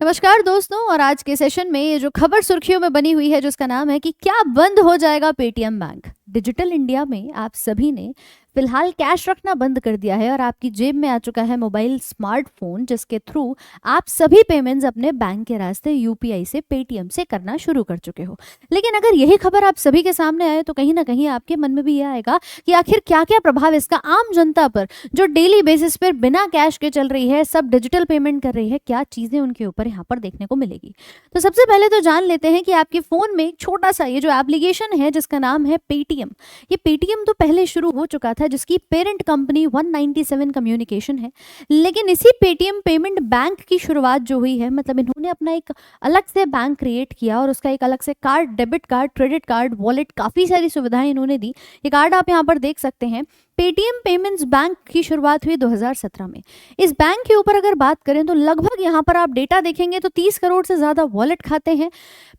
नमस्कार दोस्तों। और आज के सेशन में ये जो खबर सुर्खियों में बनी हुई है जिसका नाम है कि क्या बंद हो जाएगा पेटीएम बैंक। डिजिटल इंडिया में आप सभी ने फिलहाल कैश रखना बंद कर दिया है और आपकी जेब में आ चुका है मोबाइल स्मार्टफोन, जिसके थ्रू आप सभी पेमेंट्स अपने बैंक के रास्ते यूपीआई से पेटीएम से करना शुरू कर चुके हो। लेकिन अगर यही खबर आप सभी के सामने आए तो कहीं ना कहीं आपके मन में भी ये आएगा कि आखिर क्या क्या प्रभाव इसका आम जनता पर, जो डेली बेसिस पर बिना कैश के चल रही है, सब डिजिटल पेमेंट कर रही है, क्या चीज़ें उनके ऊपर यहाँ पर देखने को मिलेगी। तो सबसे पहले तो जान लेते हैं कि आपके फ़ोन में एक छोटा सा ये जो एप्लीकेशन है जिसका नाम है पेटीएम। ये पेटीएम तो पहले शुरू हो चुका था, जिसकी पेरेंट कंपनी 197 कम्युनिकेशन है। लेकिन इसी पेटीएम पेमेंट बैंक की शुरुआत जो हुई है, मतलब इन्होंने अपना एक अलग से बैंक क्रिएट किया और उसका एक अलग से card, debit card, credit card, wallet, काफ़ी सारी सुविधाएं इन्होंने दी। ये कार्ड आप यहाँ पर देख सकते हैं। पेटीएम पेमेंट्स बैंक की शुरुआत हुई 2017 में। इस बैंक के ऊपर अगर बात करें तो लगभग यहाँ पर आप डेटा देखेंगे तो 30 करोड़ से ज़्यादा वॉलेट खाते हैं।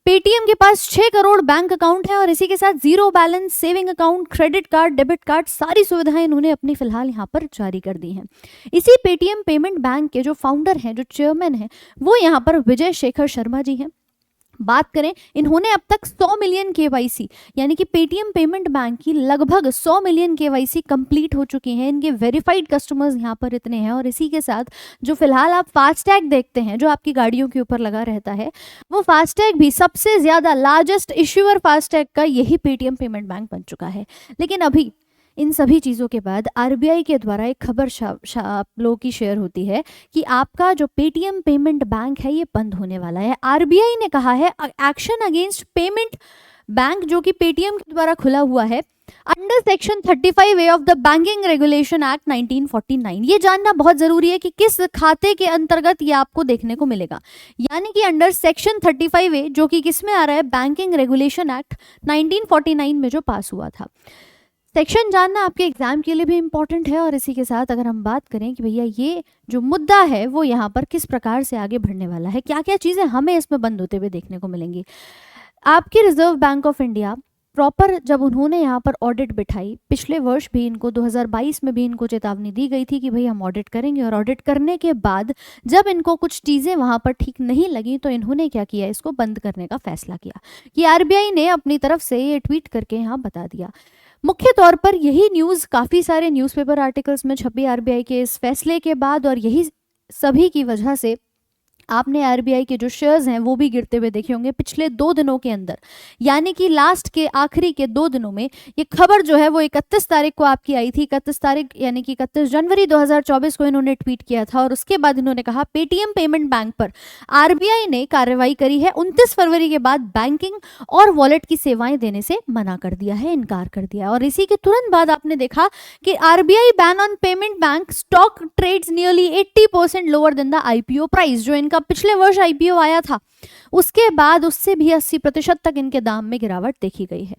पेटीएम के पास 6 करोड़ बैंक अकाउंट है और इसी के साथ zero balance saving account, credit card, debit card, सारी सुविधाएं इन्होंने अपनी फिलहाल यहाँ पर जारी कर दी हैं। इसी पेटीएम पेमेंट बैंक के जो फाउंडर हैं, जो चेयरमैन हैं, वो यहाँ पर विजय शेखर शर्मा जी हैं। बात करें, इन्होंने अब तक 100 मिलियन केवाईसी, यानी कि पेटीएम पेमेंट बैंक की लगभग 100 मिलियन केवाईसी कंप्लीट हो चुकी हैं। इनके वेरीफाइड कस्टमर्स यहाँ पर इतने हैं। और इसी के साथ जो फिलहाल आप फास्टैग देखते हैं, जो आपकी गाड़ियों के ऊपर लगा रहता है, वो फास्टैग भी सबसे ज़्यादा लार्जेस्ट इश्यूअर फास्टैग का यही पेटीएम पेमेंट बैंक बन चुका है। लेकिन अभी इन सभी चीज़ों के बाद आरबीआई के द्वारा एक खबर आप लोगों की शेयर होती है कि आपका जो पेटीएम पेमेंट बैंक है ये बंद होने वाला है। आरबीआई ने कहा है एक्शन अगेंस्ट पेमेंट बैंक जो कि पेटीएम के द्वारा खुला हुआ है under section 35A of the banking regulation act 1949। ये जानना बहुत जरूरी है कि किस खाते के अंतर्गत ये आपको देखने को मिलेगा। यानी कि अंडर सेक्शन 35A, जो कि किस में आ रहा है, बैंकिंग रेगुलेशन एक्ट 1949 में जो पास हुआ था। सेक्शन जानना आपके एग्जाम के लिए भी इम्पॉर्टेंट है। और इसी के साथ अगर हम बात करें कि भैया ये जो मुद्दा है वो यहाँ पर किस प्रकार से आगे बढ़ने वाला है, क्या क्या चीज़ें हमें इसमें बंद होते हुए देखने को मिलेंगी। आपकी reserve bank of India proper जब उन्होंने यहाँ पर ऑडिट बिठाई, पिछले वर्ष भी इनको 2022 में भी इनको चेतावनी दी गई थी कि भाई हम ऑडिट करेंगे। और ऑडिट करने के बाद जब इनको कुछ चीज़ें वहाँ पर ठीक नहीं लगी तो इन्होंने क्या किया, इसको बंद करने का फैसला किया। कि आरबीआई ने अपनी तरफ से ये ट्वीट करके यहाँ बता दिया। मुख्य तौर पर यही न्यूज़ काफ़ी सारे न्यूज़पेपर आर्टिकल्स में छपी आरबीआई के इस फैसले के बाद, और यही सभी की वजह से आपने आरबीआई के जो शेयर्स हैं वो भी गिरते हुए देखे होंगे पिछले 2 दिनों के अंदर। यानी कि लास्ट के आखिरी के 2 दिनों में ये खबर जो है वो 31 तारीख को आपकी आई थी। 31 तारीख यानी कि 31 जनवरी 2024 को इन्होंने ट्वीट किया था। और उसके बाद इन्होंने कहा पेटीएम पेमेंट बैंक पर आरबीआई ने कार्रवाई करी है। 29 फरवरी के बाद बैंकिंग और वॉलेट की सेवाएं देने से मना कर दिया है, इनकार कर दिया है। और इसी के तुरंत बाद आपने देखा कि RBI ban on payment bank stock trades nearly 80% lower than the IPO price. जो इनका पिछले वर्ष आईपीओ आया था उसके बाद उससे भी 80% तक इनके दाम में गिरावट देखी गई है।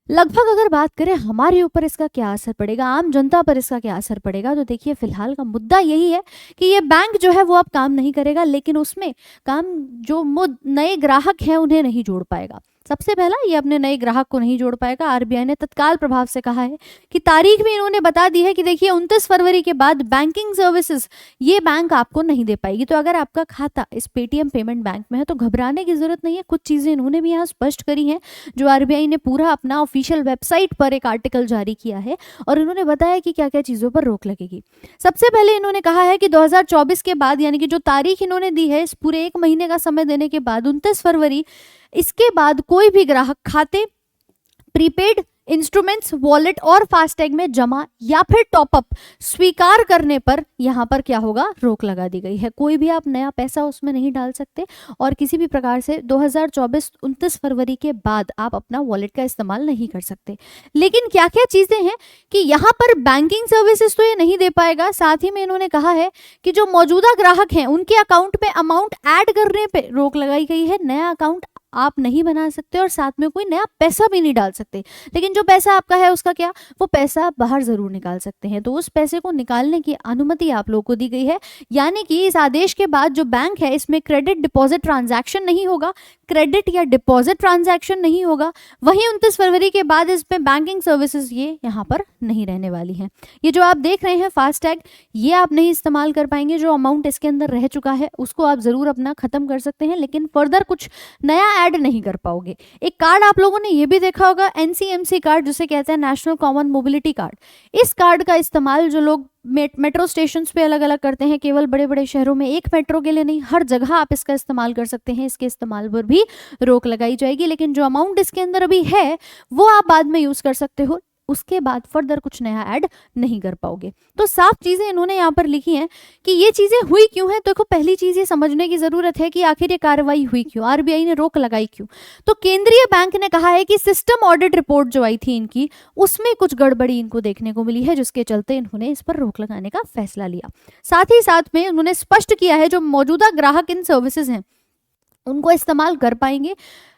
लगभग अगर बात करें हमारे ऊपर इसका क्या असर पड़ेगा, आम जनता पर इसका क्या असर पड़ेगा, तो देखिए फिलहाल का मुद्दा यही है कि ये बैंक जो है वो अब काम नहीं करेगा, लेकिन उसमें काम जो नए ग्राहक हैं उन्हें नहीं जोड़ पाएगा। सबसे पहला, ये अपने नए ग्राहक को नहीं जोड़ पाएगा। आरबीआई ने तत्काल प्रभाव से कहा है कि तारीख भी इन्होंने बता दी है कि देखिए 29 फरवरी के बाद बैंकिंग सर्विसेज ये बैंक आपको नहीं दे पाएगी। तो अगर आपका खाता इस पेटीएम पेमेंट बैंक में है तो घबराने की जरूरत नहीं है। कुछ चीज़ें इन्होंने भी यहाँ स्पष्ट करी हैं, जो आरबीआई ने पूरा अपना ऑफिशियल वेबसाइट पर एक आर्टिकल जारी किया है और इन्होंने बताया कि क्या क्या चीज़ों पर रोक लगेगी। सबसे पहले इन्होंने कहा है कि 2024 के बाद, यानी कि जो तारीख इन्होंने दी है, इस पूरे 1 महीने का समय देने के बाद 29 फरवरी, इसके बाद कोई भी ग्राहक खाते, प्रीपेड इंस्ट्रूमेंट्स, वॉलेट और फास्टैग में जमा या फिर टॉपअप स्वीकार करने पर यहाँ पर क्या होगा, रोक लगा दी गई है। कोई भी आप नया पैसा उसमें नहीं डाल सकते और किसी भी प्रकार से 2024 29 फरवरी के बाद आप अपना वॉलेट का इस्तेमाल नहीं कर सकते। लेकिन क्या क्या चीज़ें हैं कि यहाँ पर बैंकिंग सर्विसेज तो ये नहीं दे पाएगा। साथ ही में इन्होंने कहा है कि जो मौजूदा ग्राहक हैं उनके अकाउंट में अमाउंट ऐड करने पे रोक लगाई गई है। नया अकाउंट आप नहीं बना सकते और साथ में कोई नया पैसा भी नहीं डाल सकते। लेकिन जो पैसा आपका है उसका क्या, वो पैसा आप बाहर ज़रूर निकाल सकते हैं। तो उस पैसे को निकालने की अनुमति आप लोगों को दी गई है। यानी कि इस आदेश के बाद जो बैंक है इसमें क्रेडिट डिपॉजिट ट्रांजैक्शन नहीं होगा, क्रेडिट या डिपॉजिट ट्रांजैक्शन नहीं होगा। वहीं 29 फरवरी के बाद इसमें बैंकिंग सर्विसेज ये यहाँ पर नहीं रहने वाली हैं। ये जो आप देख रहे हैं फास्टैग, ये आप नहीं इस्तेमाल कर पाएंगे। जो अमाउंट इसके अंदर रह चुका है उसको आप ज़रूर अपना ख़त्म कर सकते हैं, लेकिन फर्दर कुछ नया ऐड नहीं कर पाओगे। एक कार्ड आप लोगों ने ये भी देखा होगा, NCMC कार्ड, जिसे कहते हैं नेशनल कॉमन मोबिलिटी कार्ड। इस कार्ड का इस्तेमाल जो लोग मेट्रो स्टेशन पे अलग अलग करते हैं, केवल बड़े बड़े शहरों में, एक मेट्रो के लिए नहीं, हर जगह आप इसका इस्तेमाल कर सकते हैं। इसके इस्तेमाल पर भी रोक लगाई जाएगी, लेकिन जो अमाउंट इसके अंदर अभी है वो आप बाद में यूज़ कर सकते हो। उसके बाद फर्दर कुछ नया ऐड नहीं कर पाओगे। तो साफ चीज़ें इन्होंने यहाँ पर लिखी हैं कि ये चीज़ें हुई क्यों हैं। देखो, पहली चीज़ ये समझने की ज़रूरत है कि आखिर ये कार्रवाई हुई क्यों, RBI ने रोक लगाई क्यों। तो केंद्रीय बैंक ने कहा है कि सिस्टम ऑडिट रिपोर्ट जो आई थी इनकी, उसमें कुछ गड़बड़ी इनको देखने को मिली है, जिसके चलते इन्होंने इस पर रोक लगाने का फैसला लिया। साथ ही साथ में उन्होंने स्पष्ट किया है जो मौजूदा ग्राहक इन सर्विसेज हैं उनको इस्तेमाल कर पाएंगे।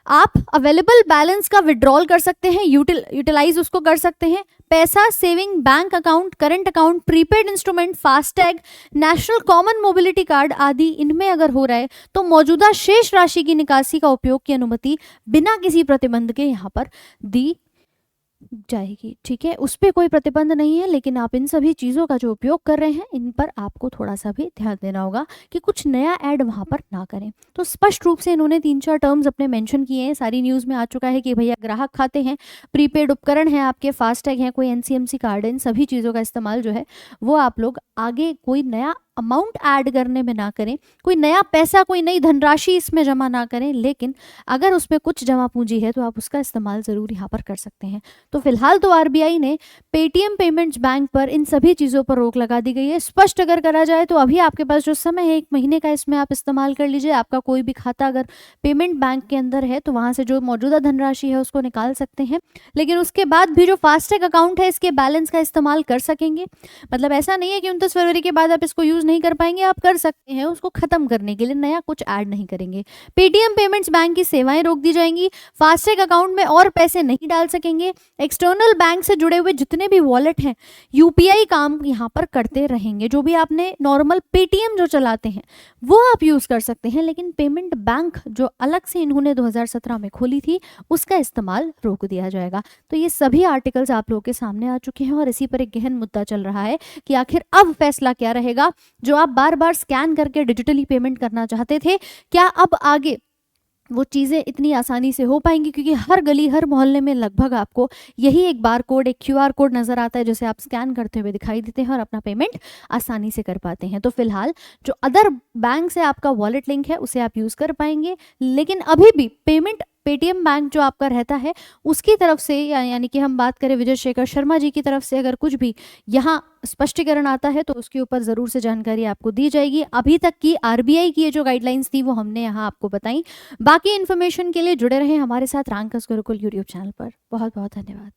आप अवेलेबल बैलेंस का विड्रॉल कर सकते हैं, यूटिलाइज उसको कर सकते हैं। पैसा, saving, bank account, current account, prepaid instrument, FASTag, national common mobility card आदि, इनमें अगर हो रहा है तो मौजूदा शेष राशि की निकासी का उपयोग की अनुमति बिना किसी प्रतिबंध के यहाँ पर दी जाएगी। ठीक है, उस पर कोई प्रतिबंध नहीं है, लेकिन आप इन सभी चीज़ों का जो उपयोग कर रहे हैं इन पर आपको थोड़ा सा भी ध्यान देना होगा कि कुछ नया ऐड वहाँ पर ना करें। तो स्पष्ट रूप से इन्होंने 3-4 टर्म्स अपने मेंशन किए हैं। सारी न्यूज़ में आ चुका है कि भैया ग्राहक खाते हैं, प्रीपेड उपकरण हैं आपके, फास्टैग हैं, कोई NCMC कार्ड है, इन सभी चीज़ों का इस्तेमाल जो है वो आप लोग आगे कोई नया अमाउंट ऐड करने में ना करें, कोई नया पैसा, कोई नई धनराशि इसमें जमा ना करें। लेकिन अगर उसमें कुछ जमा पूंजी है तो आप उसका इस्तेमाल ज़रूर यहाँ पर कर सकते हैं। तो फिलहाल तो RBI ने पेटीएम पेमेंट्स बैंक पर इन सभी चीज़ों पर रोक लगा दी गई है। स्पष्ट अगर करा जाए तो अभी आपके पास जो समय है 1 महीने का, इसमें आप इस्तेमाल कर लीजिए। आपका कोई भी खाता अगर पेमेंट बैंक के अंदर है तो वहाँ से जो मौजूदा धनराशि है उसको निकाल सकते हैं, लेकिन उसके बाद भी जो फास्टैग अकाउंट है इसके बैलेंस का इस्तेमाल कर सकेंगे। मतलब ऐसा नहीं है कि 29 फरवरी के बाद आप इसको यूज़ नहीं कर पाएंगे, आप कर सकते हैं। उसको खत्म करने के लिए नया कुछ ऐड नहीं करेंगे। पेटीएम पेमेंट्स बैंक की सेवाएं रोक दी जाएंगी। फास्टैग अकाउंट में और पैसे नहीं डाल सकेंगे। एक्सटर्नल बैंक से जुड़े हुए जितने भी वॉलेट हैं, UPI काम यहाँ पर करते रहेंगे। जो भी आपने नॉर्मल पेटीएम जो चलाते हैं वो आप यूज़ कर सकते हैं, लेकिन पेमेंट बैंक जो अलग से इन्होंने 2017 में खोली थी उसका इस्तेमाल रोक दिया जाएगा। तो ये सभी आर्टिकल्स आप लोगों के सामने आ चुके हैं और इसी पर एक गहन मुद्दा चल रहा है कि आखिर अब फैसला क्या रहेगा। जो आप बार बार स्कैन करके डिजिटली पेमेंट करना चाहते थे, क्या अब आगे वो चीज़ें इतनी आसानी से हो पाएंगी? क्योंकि हर गली, हर मोहल्ले में लगभग आपको यही एक बार कोड, एक QR कोड नज़र आता है, जिसे आप स्कैन करते हुए दिखाई देते हैं और अपना पेमेंट आसानी से कर पाते हैं। तो फिलहाल जो अदर बैंक से आपका वॉलेट लिंक है उसे आप यूज़ कर पाएंगे, लेकिन अभी भी पेमेंट पेटीएम बैंक जो आपका रहता है उसकी तरफ से, यानी कि हम बात करें विजय शेखर शर्मा जी की तरफ से, अगर कुछ भी यहाँ स्पष्टीकरण आता है तो उसके ऊपर ज़रूर से जानकारी आपको दी जाएगी। अभी तक की RBI की ये जो गाइडलाइंस थी वो हमने यहाँ आपको बताई। बाकी इन्फॉर्मेशन के लिए जुड़े रहें हमारे साथ रैंकर्स गुरुकुल यूट्यूब चैनल पर। बहुत बहुत धन्यवाद।